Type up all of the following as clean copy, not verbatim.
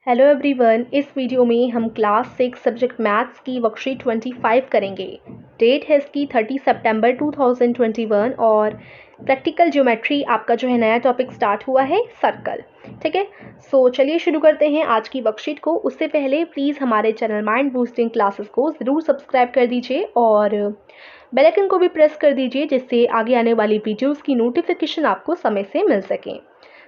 Hello everyone, इस video में हम क्लास 6 सब्जेक्ट मैथ्स की वर्कशीट 25 करेंगे। डेट है इसकी 30 सितंबर 2021 और प्रैक्टिकल ज्योमेट्री आपका जो है नया टॉपिक स्टार्ट हुआ है सर्कल। ठीक है, सो चलिए शुरू करते हैं आज की वर्कशीट को। उससे पहले प्लीज़ हमारे चैनल माइंड बूस्टिंग क्लासेस को ज़रूर सब्सक्राइब कर दीजिए और बेल आइकन को भी प्रेस कर दीजिए जिससे आगे आने वाली वीडियोज़ की नोटिफिकेशन आपको समय से मिल सकें।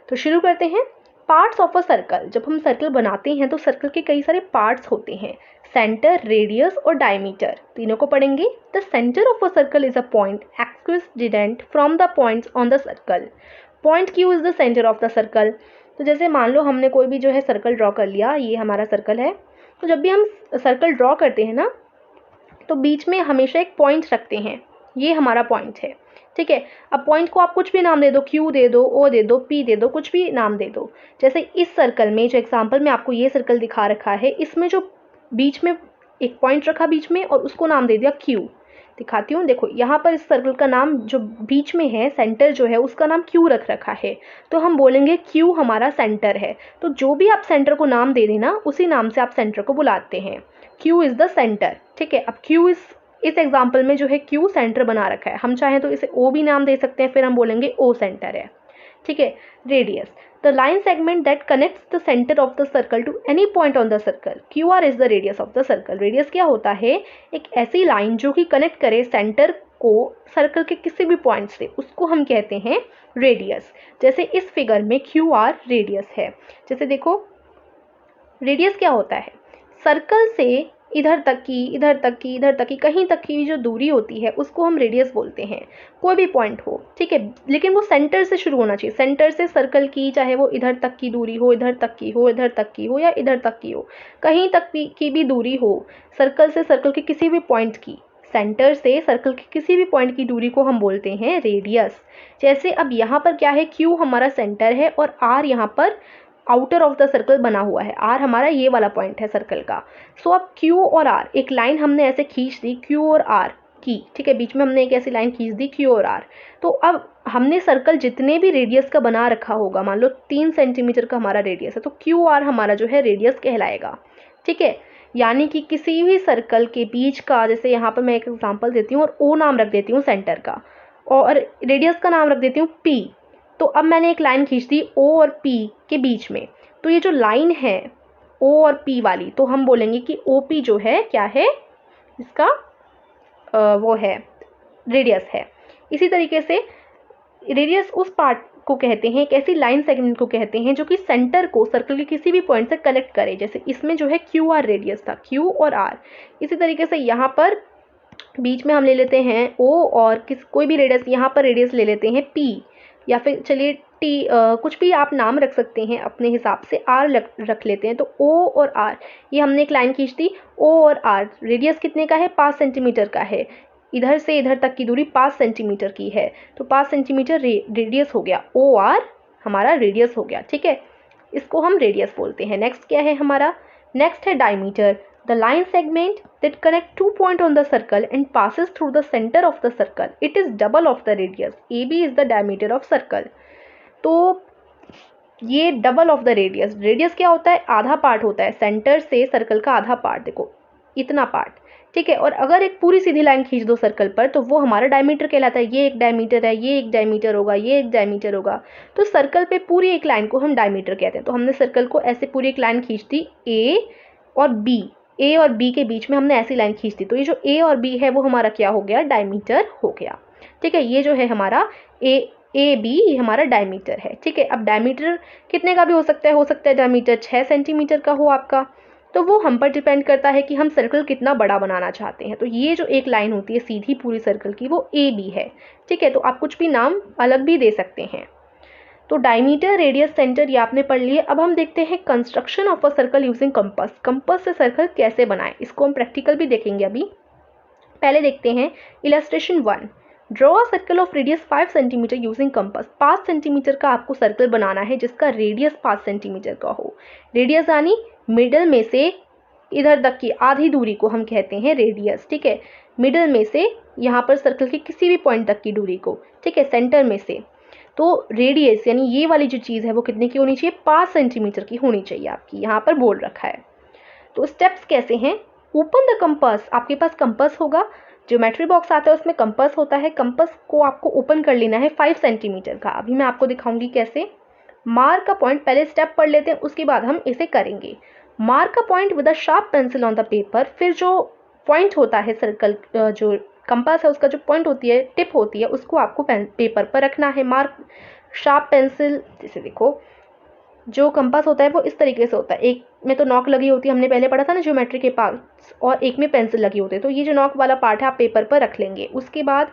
तो शुरू करते हैं। Parts of a circle. जब हम सर्कल बनाते हैं तो सर्कल के कई सारे पार्ट्स होते हैं, सेंटर, रेडियस और डायमीटर, तीनों को पढ़ेंगे। The centre of a circle is a point equidistant from the points on the circle. Point Q is the centre of the circle. तो जैसे मान लो हमने कोई भी जो है सर्कल ड्रॉ कर लिया, ये हमारा सर्कल है। तो जब भी हम सर्कल ड्रॉ करते हैं ना, तो बीच में हमेशा एक पॉइंट रखते हैं, ये हमारा पॉइंट है। ठीक है, अब पॉइंट को आप कुछ भी नाम दे दो, क्यू दे दो, ओ दे दो, पी दे दो, कुछ भी नाम दे दो। जैसे इस सर्कल में जो एग्जांपल में आपको ये सर्कल दिखा रखा है, इसमें जो बीच में एक पॉइंट रखा बीच में और उसको नाम दे दिया क्यू। दिखाती हूँ, देखो यहाँ पर इस सर्कल का नाम जो बीच में है, सेंटर जो है, उसका नाम क्यू रख रखा है, तो हम बोलेंगे क्यू हमारा सेंटर है। तो जो भी आप सेंटर को नाम दे देना, उसी नाम से आप सेंटर को बुलाते हैं। Q is the centre. ठीक है, अब क्यू इस एग्जाम्पल में जो है क्यू सेंटर बना रखा है, हम चाहें तो इसे ओ भी नाम दे सकते हैं, फिर हम बोलेंगे ओ सेंटर है। ठीक है, radius, the line segment that connects the centre of the circle to any point on the circle. Q R is the radius of the circle. Radius क्या होता है? एक ऐसी लाइन जो कि कनेक्ट करे सेंटर को सर्कल के किसी भी पॉइंट से, उसको हम कहते हैं रेडियस। जैसे इस फिगर में क्यू आर रेडियस है। जैसे देखो, रेडियस क्या होता है? सर्कल से इधर तक की, इधर तक की, इधर तक की, कहीं तक की जो दूरी होती है उसको हम रेडियस बोलते हैं। कोई भी पॉइंट हो, ठीक है, लेकिन वो सेंटर से शुरू होना चाहिए। सेंटर से सर्कल की, चाहे वो इधर तक की दूरी हो, इधर तक की हो, इधर तक की हो या इधर तक की हो, कहीं तक की भी दूरी हो, सर्कल से सर्कल के किसी भी पॉइंट की, सेंटर से सर्कल के किसी भी पॉइंट की दूरी को हम बोलते हैं रेडियस। जैसे अब यहाँ पर क्या है, क्यू हमारा सेंटर है और आर यहाँ पर आउटर ऑफ द सर्कल बना हुआ है। आर हमारा ये वाला पॉइंट है सर्कल का। सो अब क्यू और आर, एक लाइन हमने ऐसे खींच दी क्यू और आर की, ठीक है, बीच में हमने एक ऐसी लाइन खींच दी क्यू और आर। तो अब हमने सर्कल जितने भी रेडियस का बना रखा होगा, मान लो 3 सेंटीमीटर का हमारा रेडियस है, तो क्यू आर हमारा जो है रेडियस कहलाएगा। ठीक है, यानी कि किसी भी सर्कल के बीच का, जैसे यहाँ पर मैं एक एग्जाम्पल देती हूँ और ओ नाम रख देती हूँ सेंटर का और रेडियस का नाम रख देती हूँ पी। तो अब मैंने एक लाइन खींच दी ओ और पी के बीच में, तो ये जो लाइन है ओ और पी वाली, तो हम बोलेंगे कि ओ पी जो है क्या है, इसका वो है रेडियस है। इसी तरीके से रेडियस उस पार्ट को कहते हैं, एक ऐसी लाइन सेगमेंट को कहते हैं जो कि सेंटर को सर्कल के किसी भी पॉइंट से कनेक्ट करे। जैसे इसमें जो है क्यू आर रेडियस था, क्यू और आर। इसी तरीके से यहाँ पर बीच में हम ले लेते हैं ओ और कोई भी रेडियस, यहाँ पर रेडियस ले लेते हैं पी, या फिर चलिए टी, कुछ भी आप नाम रख सकते हैं अपने हिसाब से। आर रख लेते हैं, तो ओ और आर, ये हमने एक लाइन खींच दी। ओ और आर रेडियस कितने का है? 5 सेंटीमीटर का है। इधर से इधर तक की दूरी 5 सेंटीमीटर की है, तो 5 सेंटीमीटर रेडियस हो गया। ओ आर हमारा रेडियस हो गया। ठीक है, इसको हम रेडियस बोलते हैं। नेक्स्ट क्या है हमारा? नेक्स्ट है diameter, the line segment that connect 2 points on the circle and passes through the center of the circle. It is double of the radius. AB is the diameter of circle. तो ये double of the radius. Radius क्या होता है? आधा part होता है, centre से circle का आधा पार्ट, देखो इतना पार्ट। ठीक है, और अगर एक पूरी सीधी लाइन खींच दो सर्कल पर, तो वो हमारा डायमीटर कहलाता है। ये एक डायमीटर है, ये एक डायमीटर होगा, ये एक डायमीटर होगा। तो सर्कल पे पूरी एक लाइन को हम डायमीटर कहते हैं। तो हमने सर्कल को ऐसे पूरी एक लाइन खींच दी ए और बी, ए और बी के बीच में हमने ऐसी लाइन खींच दी, तो ये जो ए और बी है वो हमारा क्या हो गया? डायमीटर हो गया। ठीक है, ये जो है हमारा ए बी, ये हमारा डायमीटर है। ठीक है, अब डायमीटर कितने का भी हो सकता है डायमीटर 6 सेंटीमीटर का हो आपका, तो वो हम पर डिपेंड करता है कि हम सर्कल कितना बड़ा बनाना चाहते हैं। तो ये जो एक लाइन होती है सीधी पूरी सर्कल की, वो ए बी है। ठीक है, तो आप कुछ भी नाम अलग भी दे सकते हैं। तो डायमीटर, रेडियस, सेंटर ये आपने पढ़ लिए। अब हम देखते हैं construction of a circle using compass. Compass से सर्कल कैसे बनाएं, इसको हम प्रैक्टिकल भी देखेंगे अभी। पहले देखते हैं illustration 1। Draw a circle of radius 5 centimetre using compass. 5 centimetre का आपको सर्कल बनाना है जिसका रेडियस 5 सेंटीमीटर का हो। रेडियस यानी मिडल में से इधर तक की आधी दूरी को हम कहते हैं रेडियस। ठीक है, मिडल में से यहाँ पर सर्कल के किसी भी पॉइंट तक की दूरी को, ठीक है, सेंटर में से। तो रेडियस यानी ये वाली जो चीज़ है वो कितने की होनी चाहिए, 5 सेंटीमीटर की होनी चाहिए आपकी, यहाँ पर बोल रखा है। तो स्टेप्स कैसे हैं, ओपन द कंपास, आपके पास कंपास होगा, ज्योमेट्री बॉक्स आता है उसमें कंपास होता है, कंपास को आपको ओपन कर लेना है 5 सेंटीमीटर का। अभी मैं आपको दिखाऊंगी कैसे। मार्क का पॉइंट, पहले स्टेप पढ़ लेते हैं उसके बाद हम इसे करेंगे। मार्क का point with a sharp pencil on the paper, फिर जो पॉइंट होता है सर्कल, जो कंपास है उसका जो पॉइंट होती है, टिप होती है, उसको आपको पेपर पर रखना है। मार्क शार्प पेंसिल, जैसे देखो जो कंपास होता है वो इस तरीके से होता है, एक में तो नॉक लगी होती है, हमने पहले पढ़ा था ना ज्योमेट्री के पार्ट्स, और एक में पेंसिल लगी होती है। तो ये जो नॉक वाला पार्ट है आप पेपर पर रख लेंगे। उसके बाद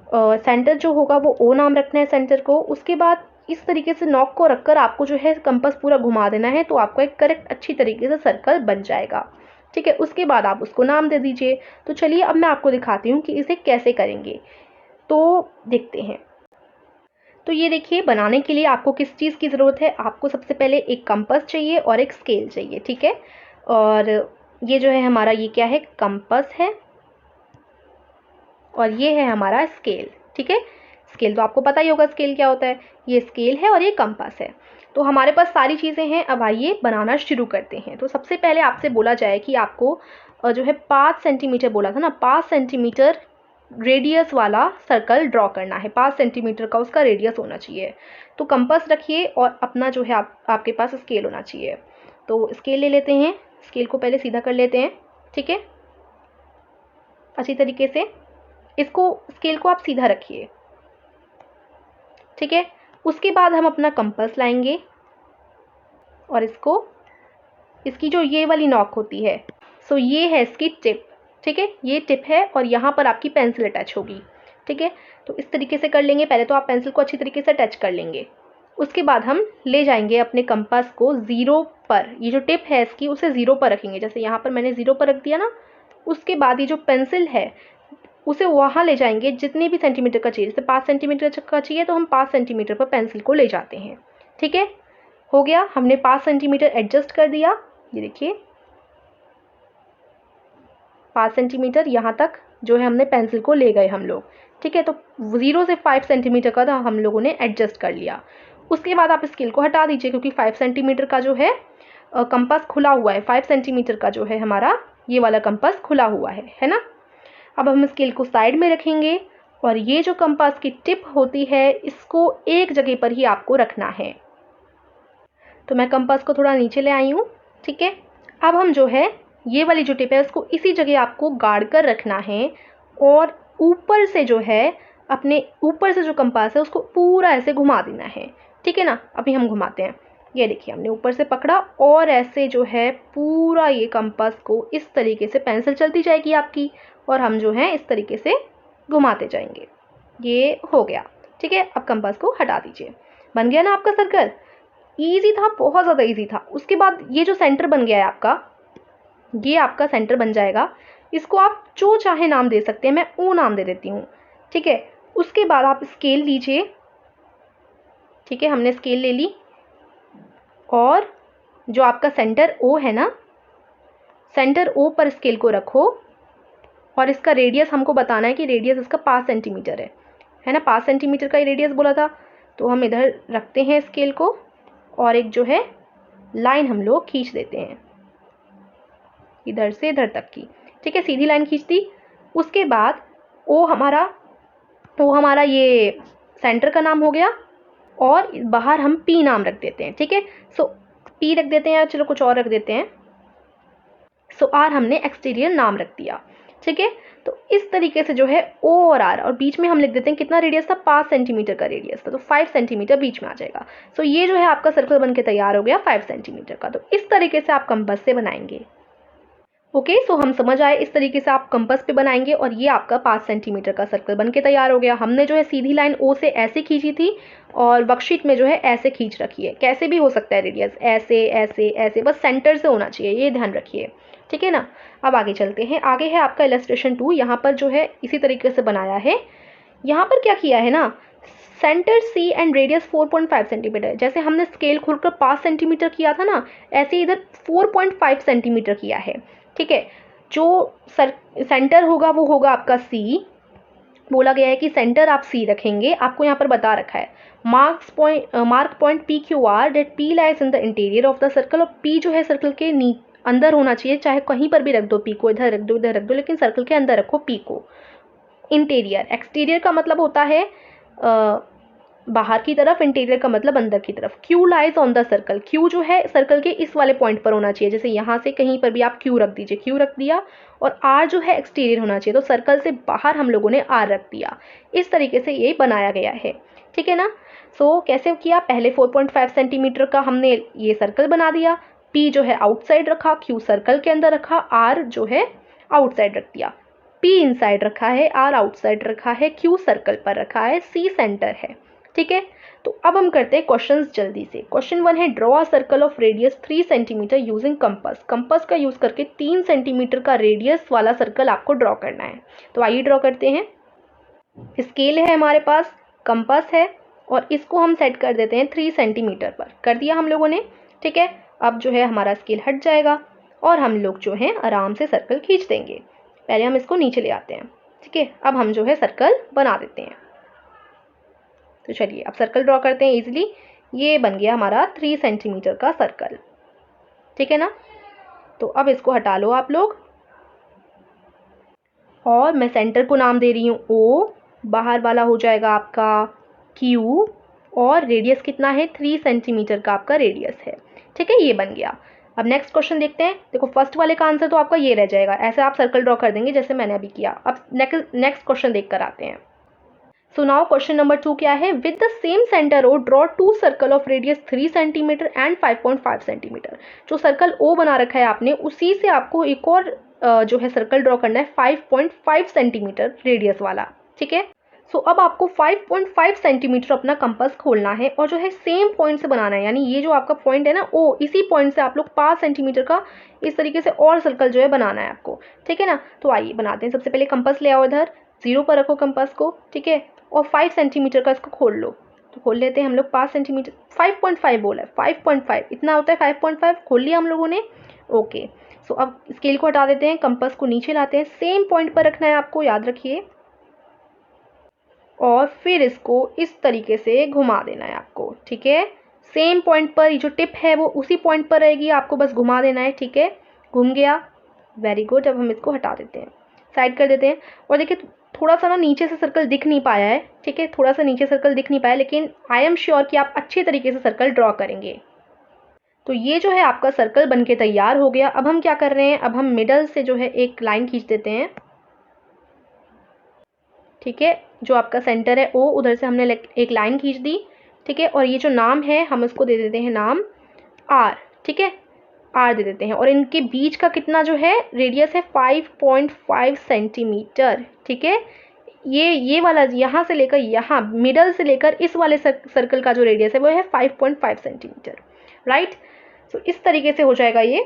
सेंटर जो होगा वो ओ नाम रखना है सेंटर को। उसके बाद इस तरीके से नॉक को रखकर आपको जो है कंपास पूरा घुमा देना है, तो आपका एक करेक्ट अच्छी तरीके से सर्कल बन जाएगा। ठीक है, उसके बाद आप उसको नाम दे दीजिए। तो चलिए अब मैं आपको दिखाती हूँ कि इसे कैसे करेंगे, तो देखते हैं। तो ये देखिए, बनाने के लिए आपको किस चीज़ की ज़रूरत है, आपको सबसे पहले एक कंपास चाहिए और एक स्केल चाहिए। ठीक है, और ये जो है हमारा, ये क्या है, कंपास है, और ये है हमारा स्केल। ठीक है, स्केल तो आपको पता ही होगा स्केल क्या होता है, ये स्केल है और ये कंपास है। तो हमारे पास सारी चीज़ें हैं, अब आइए बनाना शुरू करते हैं। तो सबसे पहले आपसे बोला जाए कि आपको जो है 5 सेंटीमीटर बोला था ना, 5 सेंटीमीटर रेडियस वाला सर्कल ड्रॉ करना है, 5 सेंटीमीटर का उसका रेडियस होना चाहिए। तो कंपास रखिए और अपना जो है आपके पास स्केल होना चाहिए। तो स्केल ले लेते हैं, स्केल को पहले सीधा कर लेते हैं। ठीक है, अच्छी तरीके से इसको, स्केल को आप सीधा रखिए। ठीक है, उसके बाद हम अपना कंपास लाएंगे और इसकी जो ये वाली नॉक होती है, सो ये है इसकी टिप। ठीक है, ये टिप है और यहाँ पर आपकी पेंसिल अटैच होगी। ठीक है, तो इस तरीके से कर लेंगे। पहले तो आप पेंसिल को अच्छी तरीके से अटैच कर लेंगे। उसके बाद हम ले जाएंगे अपने कंपास को 0 पर, ये जो टिप है इसकी उसे 0 पर रखेंगे, जैसे यहाँ पर मैंने 0 पर रख दिया ना। उसके बाद ये जो पेंसिल है उसे वहाँ ले जाएंगे जितने भी सेंटीमीटर का चाहिए, जैसे 5 सेंटीमीटर का चाहिए तो हम 5 सेंटीमीटर पर पेंसिल को ले जाते हैं। ठीक है, हो गया, हमने 5 सेंटीमीटर एडजस्ट कर दिया। ये देखिए 5 सेंटीमीटर यहाँ तक जो है हमने पेंसिल को ले गए हम लोग। ठीक है, तो 0 से 5 सेंटीमीटर का था हम लोगों ने एडजस्ट कर लिया। उसके बाद आप स्केल को हटा दीजिए, क्योंकि 5 सेंटीमीटर का जो है कंपास खुला हुआ है, 5 सेंटीमीटर का जो है हमारा ये वाला कंपास खुला हुआ है ना। अब हम स्केल को साइड में रखेंगे और ये जो कंपास की टिप होती है इसको एक जगह पर ही आपको रखना है। तो मैं कंपास को थोड़ा नीचे ले आई हूँ। ठीक है, अब हम जो है ये वाली जो टिप है उसको इसी जगह आपको गाड़ कर रखना है, और ऊपर से जो है अपने ऊपर से जो कंपास है उसको पूरा ऐसे घुमा देना है। ठीक है ना, अभी हम घुमाते हैं। ये देखिए हमने ऊपर से पकड़ा और ऐसे जो है पूरा ये कंपास को इस तरीके से, पेंसिल चलती जाएगी आपकी और हम जो है इस तरीके से घुमाते जाएंगे। ये हो गया। ठीक है, अब कंपास को हटा दीजिए। बन गया ना आपका सर्कल, ईजी था, बहुत ज़्यादा ईजी था। उसके बाद ये जो सेंटर बन गया है आपका, ये आपका सेंटर बन जाएगा। इसको आप जो चाहे नाम दे सकते हैं, मैं ओ नाम दे देती हूँ। ठीक है, उसके बाद आप स्केल लीजिए। ठीक है, हमने स्केल ले ली और जो आपका सेंटर ओ है ना, सेंटर ओ पर स्केल को रखो और इसका रेडियस हमको बताना है कि रेडियस इसका 5 सेंटीमीटर है ना, 5 सेंटीमीटर का ही रेडियस बोला था। तो हम इधर रखते हैं स्केल को और एक जो है लाइन हम लोग खींच देते हैं इधर से इधर तक की। ठीक है, सीधी लाइन खींच दी। उसके बाद ओ हमारा ये सेंटर का नाम हो गया और बाहर हम पी नाम रख देते हैं। ठीक है, सो पी रख देते हैं, चलो कुछ और रख देते हैं। सो आर हमने एक्सटीरियर नाम रख दिया। ठीक है, तो इस तरीके से जो है ओ और आर, और बीच में हम लिख देते हैं कितना रेडियस था, 5 सेंटीमीटर का रेडियस था, तो 5 सेंटीमीटर बीच में आ जाएगा। सो ये जो है आपका सर्कल बन के तैयार हो गया 5 सेंटीमीटर का। तो इस तरीके से आप कंपास से बनाएंगे। ओके, सो हम समझ आए, इस तरीके से आप कंपास पे बनाएंगे और ये आपका 5 सेंटीमीटर का सर्कल बन के तैयार हो गया। हमने जो है सीधी लाइन ओ से ऐसे खींची थी और वर्कशीट में जो है ऐसे खींच रखी है। कैसे भी हो सकता है रेडियस, ऐसे ऐसे ऐसे, बस सेंटर से होना चाहिए, ये ध्यान रखिए। ठीक है ना, अब आगे चलते हैं। आगे है आपका इलस्ट्रेशन 2। यहाँ पर जो है इसी तरीके से बनाया है। यहाँ पर क्या किया है ना, centre C and radius 4.5 centimetre, जैसे हमने स्केल खोलकर 5 सेंटीमीटर किया था ना, ऐसे इधर 4.5 सेंटीमीटर किया है। ठीक है, जो सेंटर होगा वो होगा आपका सी बोला गया है कि सेंटर आप सी रखेंगे, आपको यहाँ पर बता रखा है mark point P Q R that P lies in the interior of the circle, और पी जो है सर्कल के अंदर होना चाहिए, चाहे कहीं पर भी रख दो पी को, इधर रख दो इधर रख दो, लेकिन सर्कल के अंदर रखो पी को। इंटीरियर, एक्सटीरियर का मतलब होता है बाहर की तरफ, इंटीरियर का मतलब अंदर की तरफ। Q lies on the circle, Q जो है सर्कल के इस वाले पॉइंट पर होना चाहिए, जैसे यहाँ से कहीं पर भी आप क्यू रख दीजिए, क्यू रख दिया, और आर जो है एक्सटीरियर होना चाहिए, तो सर्कल से बाहर हम लोगों ने आर रख दिया। इस तरीके से ये बनाया गया है, ठीक है ना। सो कैसे किया, पहले 4.5 सेंटीमीटर का हमने ये सर्कल बना दिया, पी जो है आउटसाइड रखा, क्यू सर्कल के अंदर रखा, आर जो है आउटसाइड रख दिया। पी इनसाइड रखा है, आर आउटसाइड रखा है, क्यू सर्कल पर रखा है, सी सेंटर है, ठीक है। तो अब हम करते हैं क्वेश्चंस जल्दी से। क्वेश्चन 1 है draw a circle of radius 3 centimetre using compass. Compass का यूज करके 3 सेंटीमीटर का रेडियस वाला सर्कल आपको ड्रॉ करना है। तो आइए ड्रॉ करते हैं। स्केल है हमारे पास, कंपास है, और इसको हम सेट कर देते हैं 3 सेंटीमीटर पर। कर दिया हम लोगों ने, ठीक है। अब जो है हमारा स्केल हट जाएगा और हम लोग जो है आराम से सर्कल खींच देंगे। पहले हम इसको नीचे ले आते हैं, ठीक है। अब हम जो है सर्कल बना देते हैं। तो चलिए अब सर्कल ड्रॉ करते हैं इजीली। ये बन गया हमारा 3 सेंटीमीटर का सर्कल, ठीक है ना। तो अब इसको हटा लो आप लोग, और मैं सेंटर को नाम दे रही हूँ ओ, बाहर वाला हो जाएगा आपका क्यू, और रेडियस कितना है 3 सेंटीमीटर का आपका रेडियस है, ठीक है। ये बन गया। अब नेक्स्ट क्वेश्चन देखते हैं। देखो फर्स्ट वाले का आंसर तो आपका ये रह जाएगा, ऐसे आप सर्कल ड्रॉ कर देंगे जैसे मैंने अभी किया। अब नेक्स्ट क्वेश्चन देख कर आते हैं। सो नाउ क्वेश्चन नंबर 2 क्या है, with the same centre O draw 2 circle of radius 3 centimetre and 5.5 centimetre. जो सर्कल ओ बना रखा है आपने, उसी से आपको एक और जो है सर्कल ड्रॉ करना है 5.5 सेंटीमीटर रेडियस वाला, ठीक है। सो अब आपको 5.5 सेंटीमीटर अपना कंपास खोलना है और जो है सेम पॉइंट से बनाना है, यानी ये जो आपका पॉइंट है ना ओ, इसी पॉइंट से आप लोग 5 सेंटीमीटर का इस तरीके से और सर्कल जो है बनाना है आपको, ठीक है ना। तो आइए बनाते हैं। सबसे पहले कंपास ले आओ, इधर 0 पर रखो कंपास को, ठीक है, और 5 सेंटीमीटर का इसको खोल लो। तो खोल लेते हैं हम लोग 5 सेंटीमीटर, 5.5 बोला है, 5.5 इतना होता है, 5.5 खोल लिया हम लोगों ने, ओके। सो अब स्केल को हटा देते हैं, कंपास को नीचे लाते हैं, सेम पॉइंट पर रखना है आपको, याद रखिए, और फिर इसको इस तरीके से घुमा देना है आपको, ठीक है। सेम पॉइंट पर, ये जो टिप है वो उसी पॉइंट पर रहेगी, आपको बस घुमा देना है, ठीक है। घूम गया, वेरी गुड। अब हम इसको हटा देते हैं, साइड कर देते हैं। और देखिए थोड़ा सा ना नीचे से सर्कल दिख नहीं पाया है, ठीक है, थोड़ा सा नीचे सर्कल दिख नहीं पाया, लेकिन आई एम श्योर कि आप अच्छे तरीके से सर्कल ड्रॉ करेंगे। तो ये जो है आपका सर्कल बनके तैयार हो गया। अब हम क्या कर रहे हैं, अब हम मिडल से जो है एक लाइन खींच देते हैं, ठीक है। जो आपका सेंटर है ओ, उधर से हमने एक लाइन खींच दी, ठीक है। और ये जो नाम है हम इसको दे देते हैं नाम आर, ठीक है, आर दे देते हैं। और इनके बीच का कितना जो है रेडियस है 5.5 सेंटीमीटर, ठीक है। ये वाला यहाँ से लेकर यहाँ मिडल से लेकर इस वाले सर्कल का जो रेडियस है वो है 5.5 सेंटीमीटर, राइट। सो इस तरीके से हो जाएगा ये,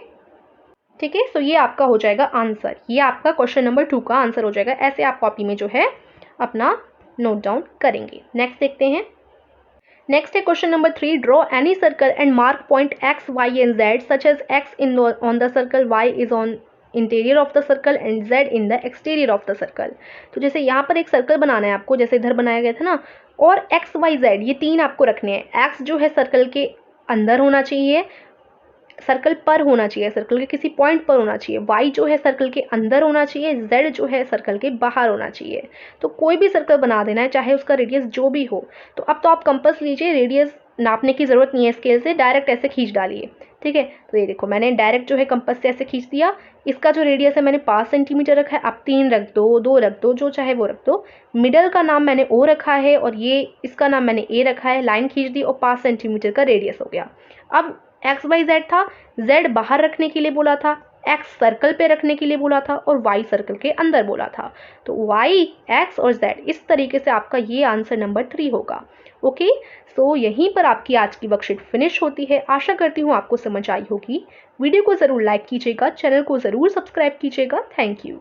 ठीक है। सो ये आपका हो जाएगा आंसर, ये आपका क्वेश्चन नंबर 2 का आंसर हो जाएगा। ऐसे आप कॉपी में जो है अपना नोट डाउन करेंगे। नेक्स्ट देखते हैं। नेक्स्ट है question number 3, draw any circle and mark point X Y and Z such as X in on the circle, Y is on interior of the circle and Z in the exterior of the circle. तो जैसे यहाँ पर एक circle बनाना है आपको, जैसे इधर बनाया गया था ना, और एक्स वाई जेड ये 3 आपको रखने हैं। एक्स जो है सर्कल के अंदर होना चाहिए, सर्कल पर होना चाहिए, सर्कल के किसी पॉइंट पर होना चाहिए। वाई जो है सर्कल के अंदर होना चाहिए, जेड जो है सर्कल के बाहर होना चाहिए। तो कोई भी सर्कल बना देना है, चाहे उसका रेडियस जो भी हो। तो अब तो आप कंपास लीजिए, रेडियस नापने की ज़रूरत नहीं है स्केल से, डायरेक्ट ऐसे खींच डालिए, ठीक है। तो ये देखो मैंने डायरेक्ट जो है कंपास से ऐसे खींच दिया। इसका जो रेडियस है मैंने 5 सेंटीमीटर रखा है, आप 3 रख दो, 2 रख दो, जो चाहे वो रख दो। मिडल का नाम मैंने ओ रखा है और ये इसका नाम मैंने ए रखा है, लाइन खींच दी और 5 सेंटीमीटर का रेडियस हो गया। अब एक्स वाई जेड था, जेड बाहर रखने के लिए बोला था, एक्स सर्कल पे रखने के लिए बोला था, और वाई सर्कल के अंदर बोला था। तो वाई, एक्स और जेड, इस तरीके से आपका ये आंसर नंबर 3 होगा, ओके। सो यहीं पर आपकी आज की वर्कशीट फिनिश होती है। आशा करती हूँ आपको समझ आई होगी। वीडियो को ज़रूर लाइक कीजिएगा, चैनल को ज़रूर सब्सक्राइब कीजिएगा। Thank you.